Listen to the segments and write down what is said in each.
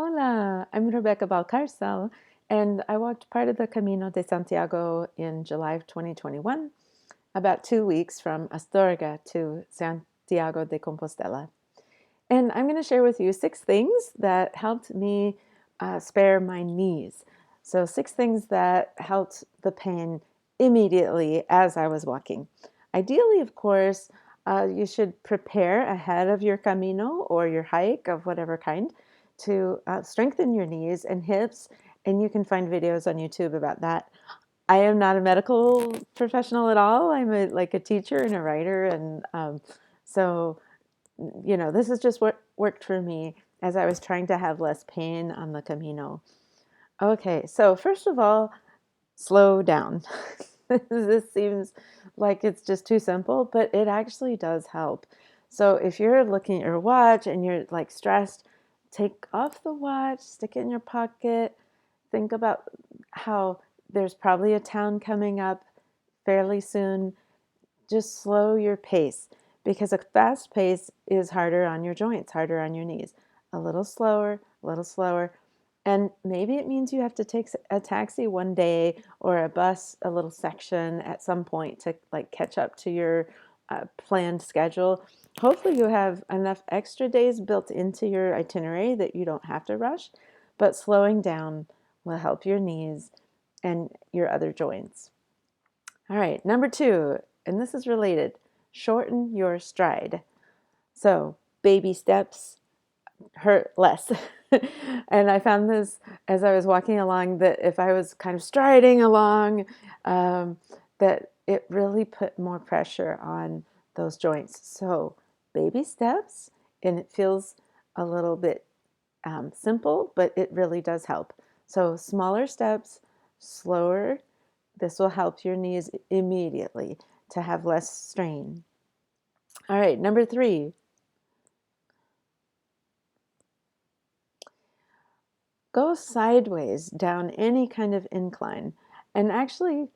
Hola, I'm Rebecca Balcarcel, and I walked part of the Camino de Santiago in July of 2021, about 2 weeks from Astorga to Santiago de Compostela. And I'm going to share with you 6 things that helped me spare my knees. So, 6 things that helped the pain immediately as I was walking. Ideally, of course, you should prepare ahead of your camino or your hike of whatever kind to strengthen your knees and hips. And you can find videos on YouTube about that. I am not a medical professional at all. I'm like a teacher and a writer, and so this is just what worked for me as I was trying to have less pain on the Camino. Okay, so first of all, slow down. This seems like it's just too simple, but it actually does help. So if you're looking at your watch and you're like stressed, take off the watch, stick it in your pocket, think about how there's probably a town coming up fairly soon. Just slow your pace because a fast pace is harder on your joints, harder on your knees. A little slower, a little slower. And maybe it means you have to take a taxi one day or a bus a little section at some point to like catch up to your planned schedule. Hopefully you have enough extra days built into your itinerary that you don't have to rush, but slowing down will help your knees and your other joints. All right, number 2, and this is related, shorten your stride. So, baby steps hurt less. And I found this as I was walking along that if I was kind of striding along, that it really put more pressure on those joints. So, baby steps, and it feels a little bit simple, but it really does help. So, smaller steps, slower. This will help your knees immediately to have less strain. All right, number 3, go sideways down any kind of incline, and actually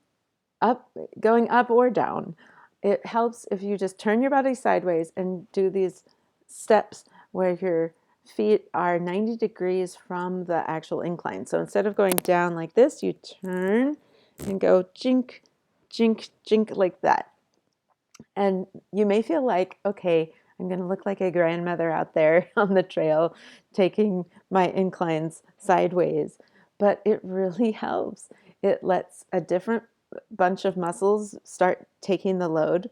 going up or down. It helps if you just turn your body sideways and do these steps where your feet are 90 degrees from the actual incline. So instead of going down like this, you turn and go jink, jink, jink like that. And you may feel like, okay, I'm going to look like a grandmother out there on the trail taking my inclines sideways. But it really helps. It lets a different bunch of muscles start taking the load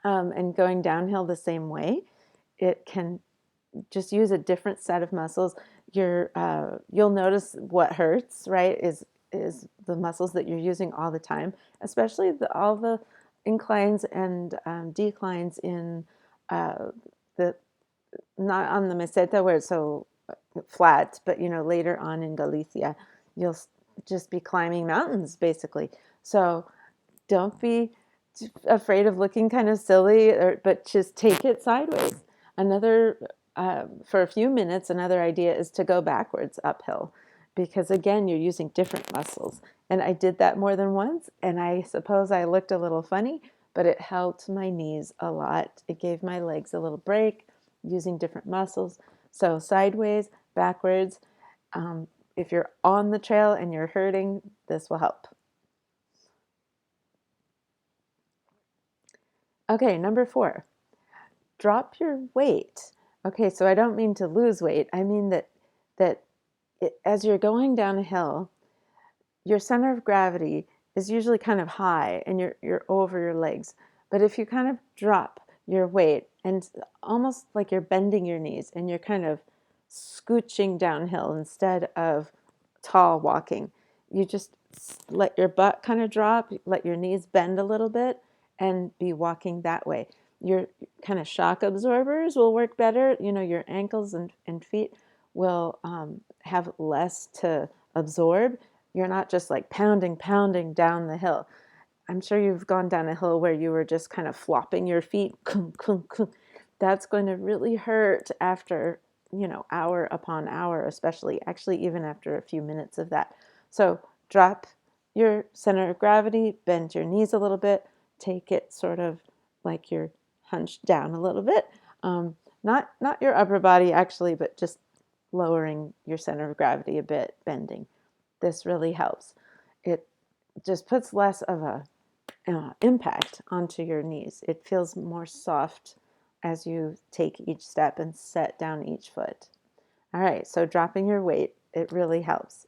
and going downhill the same way. It can just use a different set of muscles. You'll notice what hurts, right? Is the muscles that you're using all the time, especially all the inclines and declines in the not on the meseta where it's so flat, but later on in Galicia, you'll just be climbing mountains basically. So don't be afraid of looking kind of silly, but just take it sideways. Another, for a few minutes, another idea is to go backwards uphill because, again, you're using different muscles. And I did that more than once, and I suppose I looked a little funny, but it helped my knees a lot. It gave my legs a little break using different muscles. So sideways, backwards. If you're on the trail and you're hurting, this will help. Okay, number 4, drop your weight. Okay, so I don't mean to lose weight. I mean that as you're going down a hill, your center of gravity is usually kind of high and you're over your legs. But if you kind of drop your weight and almost like you're bending your knees and you're kind of scooching downhill instead of tall walking, you just let your butt kind of drop, let your knees bend a little bit and be walking that way. Your kind of shock absorbers will work better. Your ankles and feet will have less to absorb. You're not just like pounding down the hill. I'm sure you've gone down a hill where you were just kind of flopping your feet. That's going to really hurt after, hour upon hour, especially, actually, even after a few minutes of that. So drop your center of gravity, bend your knees a little bit, take it sort of like you're hunched down a little bit. Not your upper body, actually, but just lowering your center of gravity a bit, bending. This really helps. It just puts less of a impact onto your knees. It feels more soft as you take each step and set down each foot. All right, so dropping your weight, it really helps.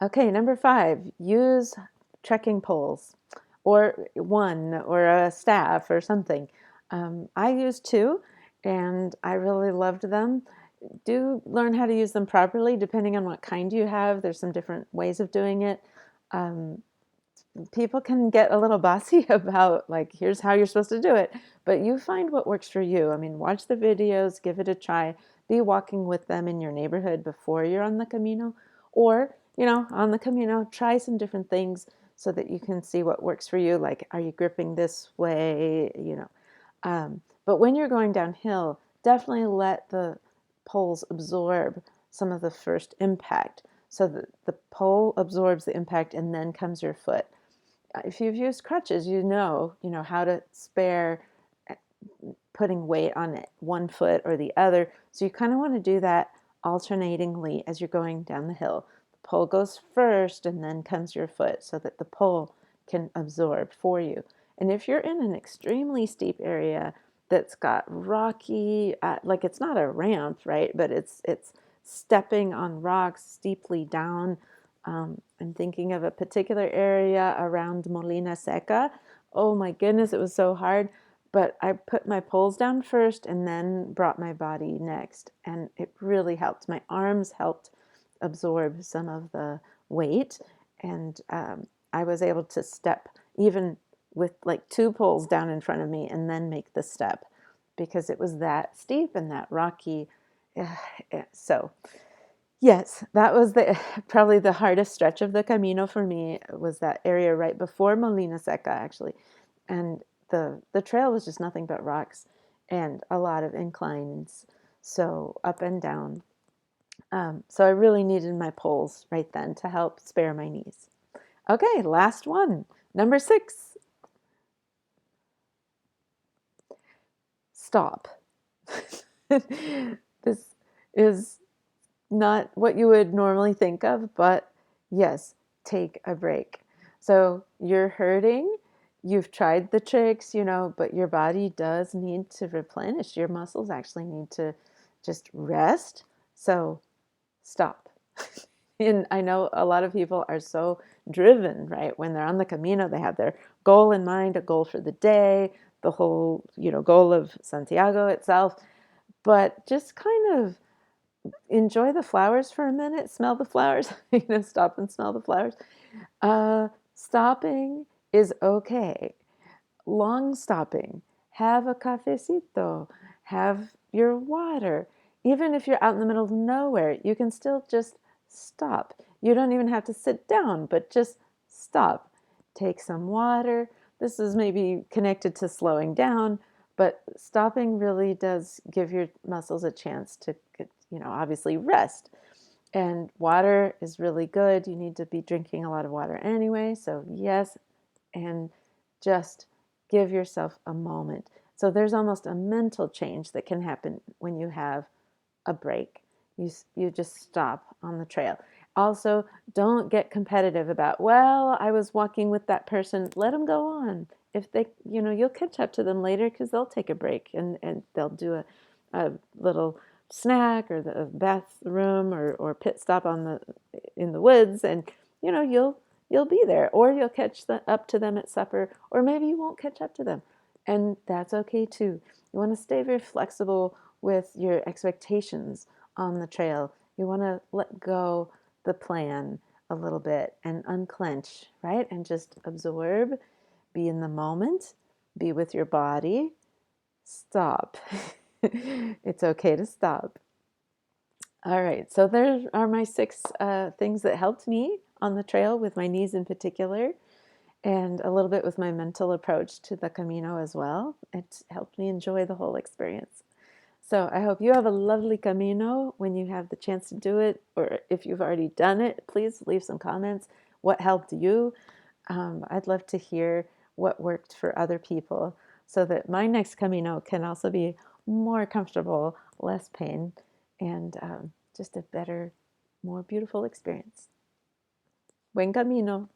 Okay, number 5, use trekking poles or one or a staff or something. I used 2 and I really loved them. Do learn how to use them properly depending on what kind you have. There's some different ways of doing it. Um, People can get a little bossy about, like, here's how you're supposed to do it, but you find what works for you. I mean, watch the videos, give it a try, be walking with them in your neighborhood before you're on the Camino, or, on the Camino, try some different things so that you can see what works for you. Like, are you gripping this way? But when you're going downhill, definitely let the poles absorb some of the first impact so that the pole absorbs the impact and then comes your foot. If you've used crutches, you know how to spare putting weight on it, one foot or the other. So you kind of want to do that alternatingly as you're going down the hill. The pole goes first and then comes your foot so that the pole can absorb for you. And if you're in an extremely steep area that's got rocky, like it's not a ramp, right? But it's stepping on rocks steeply down. I'm thinking of a particular area around Molina Seca. Oh my goodness, it was so hard. But I put my poles down first and then brought my body next. And it really helped. My arms helped absorb some of the weight. And I was able to step even with like 2 poles down in front of me and then make the step because it was that steep and that rocky. So yes, that was probably the hardest stretch of the Camino for me, was that area right before Molina Seca, actually. And the trail was just nothing but rocks and a lot of inclines, so up and down. So I really needed my poles right then to help spare my knees. Okay, last one, number 6. Stop. This is not what you would normally think of, but yes, take a break. So you're hurting, you've tried the tricks, but your body does need to replenish. Your muscles actually need to just rest. So stop. And I know a lot of people are so driven, right? When they're on the Camino, they have their goal in mind, a goal for the day, the whole, goal of Santiago itself. But just kind of enjoy the flowers for a minute, smell the flowers, stop and smell the flowers. Stopping is okay. Long stopping, have a cafecito, have your water. Even if you're out in the middle of nowhere, you can still just stop. You don't even have to sit down, but just stop. Take some water. This is maybe connected to slowing down, but stopping really does give your muscles a chance to, obviously rest. And water is really good. You need to be drinking a lot of water anyway. So, yes, and just give yourself a moment. So, there's almost a mental change that can happen when you have a break. You just stop on the trail. Also, don't get competitive about, well, I was walking with that person. Let them go on. If they, you'll catch up to them later because they'll take a break and they'll do a little snack or the bathroom or pit stop in the woods, and you'll be there, or you'll catch up to them at supper, or maybe you won't catch up to them, and that's okay too. You want to stay very flexible with your expectations on the trail. You want to let go the plan a little bit and unclench, right? And just absorb, be in the moment, be with your body. Stop. It's okay to stop. All right, so there are my 6 things that helped me on the trail with my knees in particular, and a little bit with my mental approach to the Camino as well. It helped me enjoy the whole experience. So I hope you have a lovely Camino when you have the chance to do it, or if you've already done it, please leave some comments. What helped you? I'd love to hear what worked for other people so that my next Camino can also be more comfortable, less pain, and just a better, more beautiful experience. Buen camino.